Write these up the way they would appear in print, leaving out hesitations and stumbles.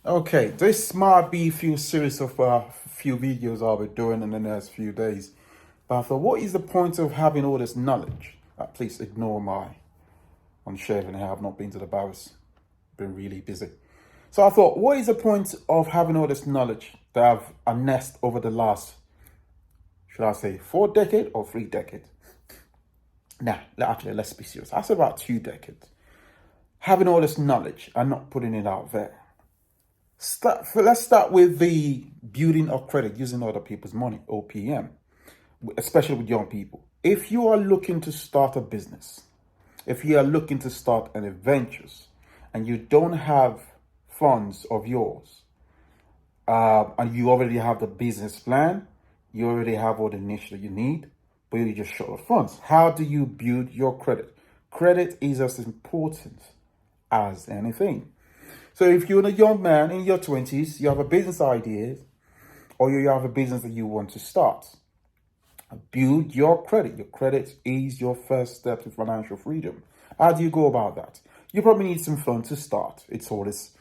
Okay, this might be a few series of few videos I'll be doing in the next few days. But I thought, what is the point of having all this knowledge? Please ignore my unshaven hair. I've not been to the barbers. Been really busy. So I thought, what is the point of having all this knowledge that I've amassed over the last, should I say, 4 decades or 3 decades? Nah, actually, let's be serious. I said about 2 decades. Having all this knowledge and not putting it out there. Let's start with the building of credit using other people's money, OPM, especially with young people. If you are looking to start a business, if you are looking to start an adventures, and you don't have funds of yours, and you already have the business plan, you already have all the niche that you need, but you're just short of funds. How do you build your credit? Credit is as important as anything. So if you're a young man in your 20s, you have a business idea, or you have a business that you want to start, build your credit. Your credit is your first step to financial freedom. How do you go about that? You probably need some funds to start. It's always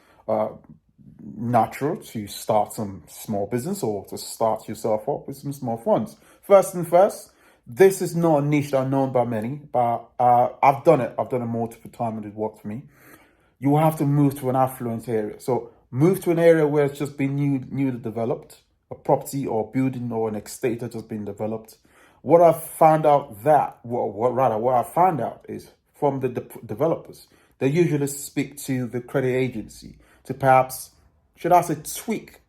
natural to start some small business or to start yourself up with some small funds. First, this is not a niche that's known by many, but I've done it. I've done it multiple times and it worked for me. You will have to move to an affluent area. So move to an area where it's just been newly developed, a property or building or an estate that's just been developed. What I found out is from the developers, they usually speak to the credit agency to perhaps, should I say, tweak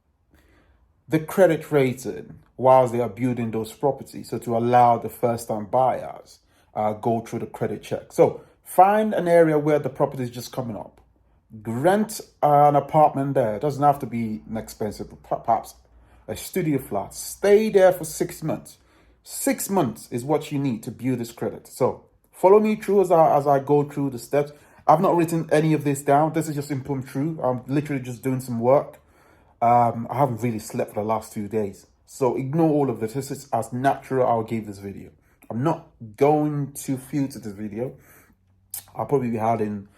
the credit rating whilst they are building those properties. So to allow the first-time buyers go through the credit check. So find an area where the property is just coming up. Rent an apartment there. It doesn't have to be an expensive, perhaps a studio flat. Stay there for 6 months. 6 months is what you need to build this credit. So follow me through as I go through the steps. I've not written any of this down. This is just impromptu. I'm literally just doing some work. I haven't really slept for the last 2 days. So ignore all of this. This is as natural I'll give this video. I'm not going to filter this video. I'll probably be adding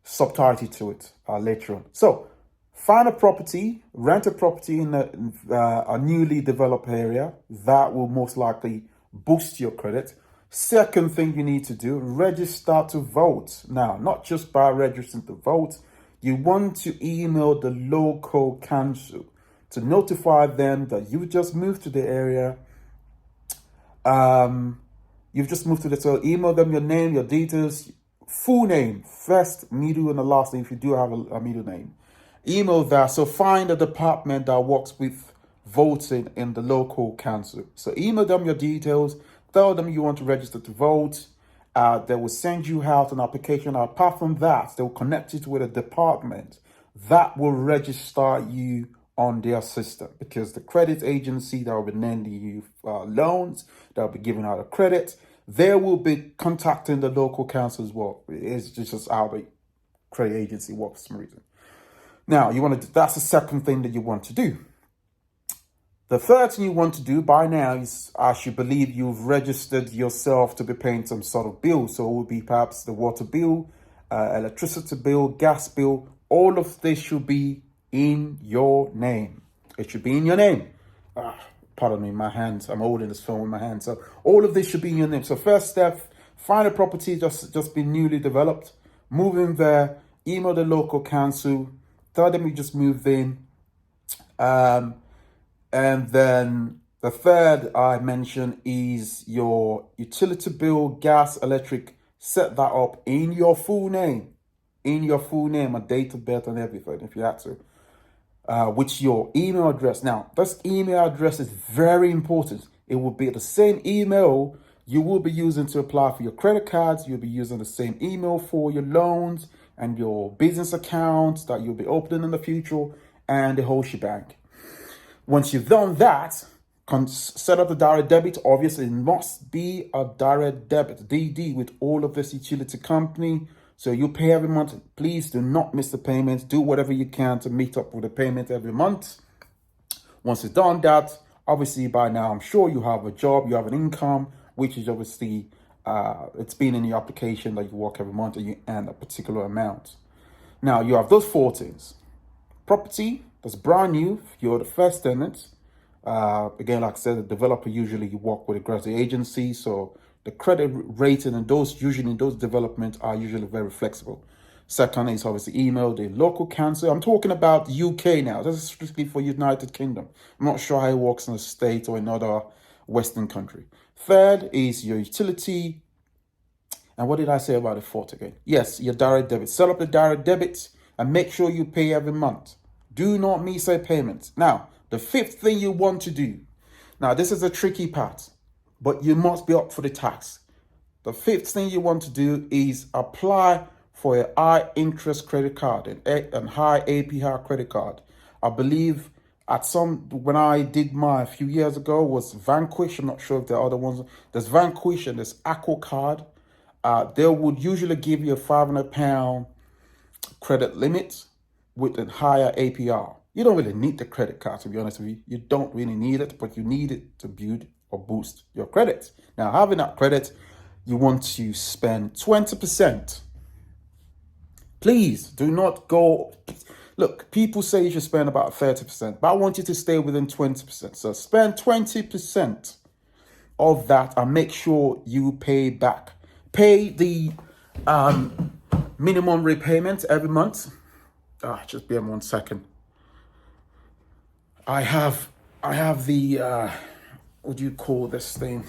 subtitle to it later on. So find a property, rent a property in a newly developed area. That will most likely boost your credit. Second thing you need to do, register to vote. Now, not just by registering to vote, you want to email the local council to notify them that you just moved to the area. You've just moved to the, so email them your name, your details, full name, first, middle, and the last name if you do have a middle name. Email that. So find a department that works with voting in the local council. So email them your details, tell them you want to register to vote. They will send you out an application. Apart from that, they will connect you with a department that will register you on their system, because the credit agency that will be lending you loans, that will be giving out a credit, they will be contacting the local council as well. It's just how the credit agency works for some reason. Now, that's the second thing that you want to do. The third thing you want to do by now is, I should believe you've registered yourself to be paying some sort of bill. So it will be perhaps the water bill, electricity bill, gas bill. All of this should be in your name. It should be in your name. Pardon me, my hands. I'm holding this phone with my hands. So all of this should be in your name. So first step, find a property just been newly developed. Move in there. Email the local council. Tell them you just moved in. And then the third I mentioned is your utility bill, gas, electric. Set that up in your full name. In your full name, a date of birth and everything, if you had to. With your email address. Now, this email address is very important. It will be the same email you will be using to apply for your credit cards. You'll be using the same email for your loans and your business accounts that you'll be opening in the future and the whole shebang. Once you've done that, set up the direct debit. Obviously, it must be a direct debit, DD, with all of this utility company. So you pay every month. Please do not miss the payments. Do whatever you can to meet up with the payment every month. Once you've done that, obviously by now, I'm sure you have a job, you have an income, which is obviously, it's been in your application that you work every month and you earn a particular amount. Now you have those four things. Property that's brand new, you're the first tenant. Again, like I said, the developer usually you work with a credit agency, so the credit rating and those developments are usually very flexible. Second is obviously email, the local council. I'm talking about UK now. This is strictly for United Kingdom. I'm not sure how it works in a state or another Western country. Third is your utility. And what did I say about the fourth again? Yes, your direct debit. Set up the direct debit and make sure you pay every month. Do not miss a payment. Now, the fifth thing you want to do. Now, this is a tricky part, but you must be up for the task. The fifth thing you want to do is apply for a high interest credit card and high APR credit card. I believe when I did mine a few years ago was Vanquish. I'm not sure if there are other ones. There's Vanquish and there's Aqua Card. They would usually give you a £500 credit limit with a higher APR. You don't really need the credit card, to be honest with you. You don't really need it, but you need it to build or boost your credit. Now, having that credit, you want to spend 20%. Please do not go. Look, people say you should spend about 30%, but I want you to stay within 20%. So spend 20% of that and make sure you pay back. Pay the minimum repayment every month. Just be 1 second. I have the what do you call this thing?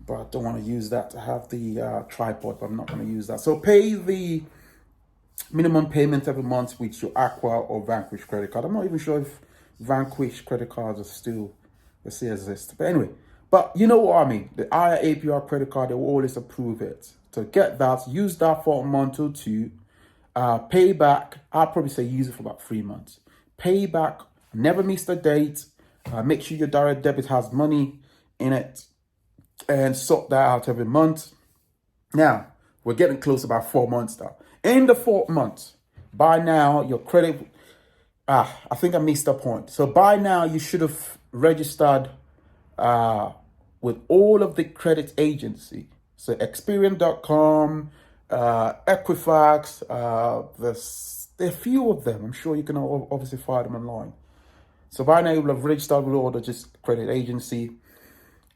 But I don't want to use that. I have the tripod, but I'm not going to use that. So pay the minimum payment every month with your Aqua or Vanquish credit card. I'm not even sure if Vanquish credit cards are still exist. But anyway, but you know what I mean. The higher APR credit card, they will always approve it. To get that, use that for a month or two. Pay back. I'll probably say use it for about 3 months. Pay back. Never miss the date. Make sure your direct debit has money in it, and sort that out every month. Now we're getting close, about 4 months now. In the 4th month, by now your credit. I think I missed the point. So by now you should have registered with all of the credit agency. So Experian.com, Equifax, there's a few of them. I'm sure you can obviously find them online. So by now you will have registered with all the just credit agency.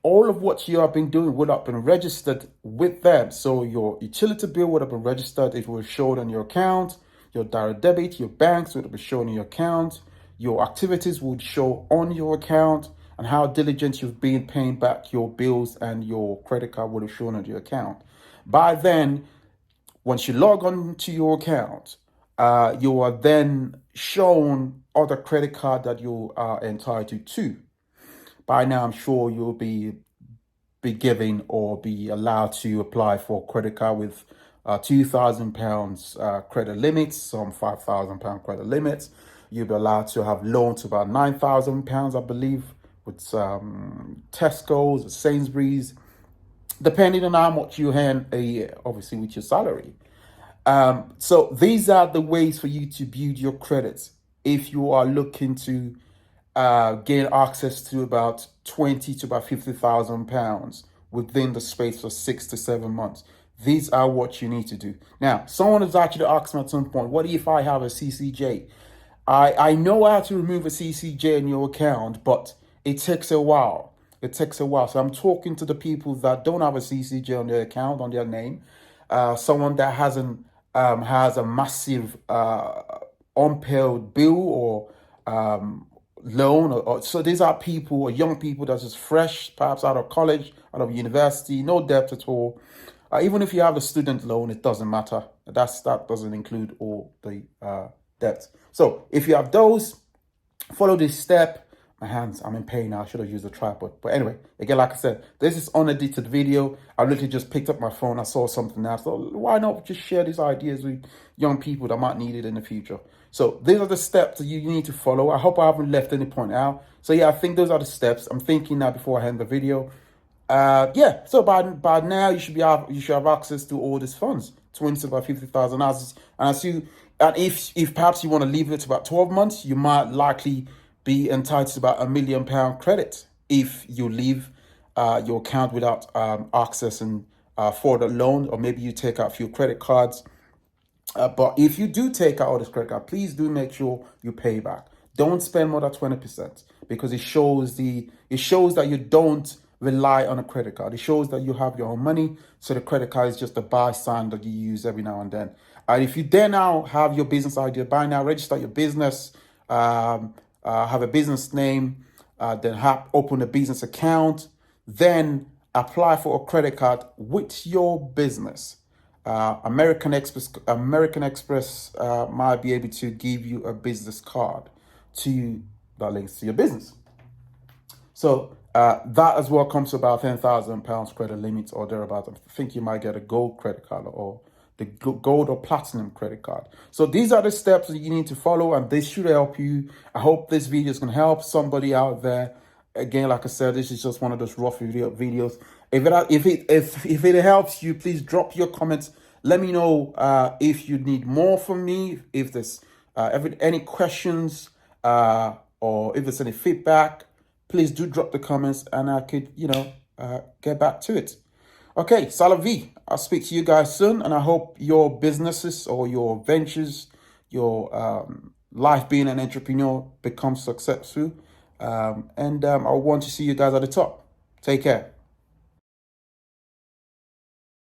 All of what you have been doing would have been registered with them. So your utility bill would have been registered. It will show on your account. Your direct debit, your banks would be shown in your account. Your activities would show on your account, and how diligent you've been paying back your bills and your credit card would have shown on your account. By then, once you log on to your account, you are then shown other credit card that you are entitled to. By now, I'm sure you'll be given or be allowed to apply for credit card with £2,000 credit limits, some £5,000 credit limits. You'll be allowed to have loans to about £9,000, I believe, with Tesco's, Sainsbury's, depending on how much you earn a year, obviously with your salary. So these are the ways for you to build your credits if you are looking to gain access to about 20 to about £50,000 within the space of 6 to 7 months. These are what you need to do. Now, someone has actually asked me at some point, what if I have a CCJ? I know how to remove a CCJ in your account, but it takes a while. So I'm talking to the people that don't have a CCJ on their account, on their name. Someone that hasn't has a massive unpaid bill or loan. So these are people, or young people that's just fresh, perhaps out of college, out of university, no debt at all. Even if you have a student loan, it doesn't matter. That doesn't include all the debt. So if you have those, follow this step. My hands, I'm in pain now. I should have used a tripod. But anyway, again, like I said, this is unedited video. I literally just picked up my phone. I saw something now. So why not just share these ideas with young people that might need it in the future? So these are the steps that you need to follow. I hope I haven't left any point out. So yeah, I think those are the steps. I'm thinking now before I end the video. So by now you should have access to all these funds, 20 to about 50,000 ounces. And if perhaps you want to leave it to about 12 months, you might likely be entitled to about £1 million credit if you leave your account without accessing for the loan, or maybe you take out a few credit cards But if you do take out this credit card, please do make sure you pay back. Don't spend more than 20% because it shows that you don't rely on a credit card. It shows that you have your own money. So the credit card is just a buy sign that you use every now and then. And if you then now have your business idea, buy now, register your business, have a business name, then open a business account, then apply for a credit card with your business. American Express might be able to give you a business card that links to your business. So that as well comes to about £10,000 credit limit or thereabouts. I think you might get a gold credit card or the gold or platinum credit card. So these are the steps that you need to follow, and this should help you. I hope this video is going to help somebody out there. Again, like I said, this is just one of those rough videos. If it helps you, please drop your comments. Let me know if you need more from me, if there's any questions or if there's any feedback. Please do drop the comments, and I could, get back to it. Okay, Salavi. I'll speak to you guys soon, and I hope your businesses or your ventures, your life being an entrepreneur becomes successful. I want to see you guys at the top. Take care.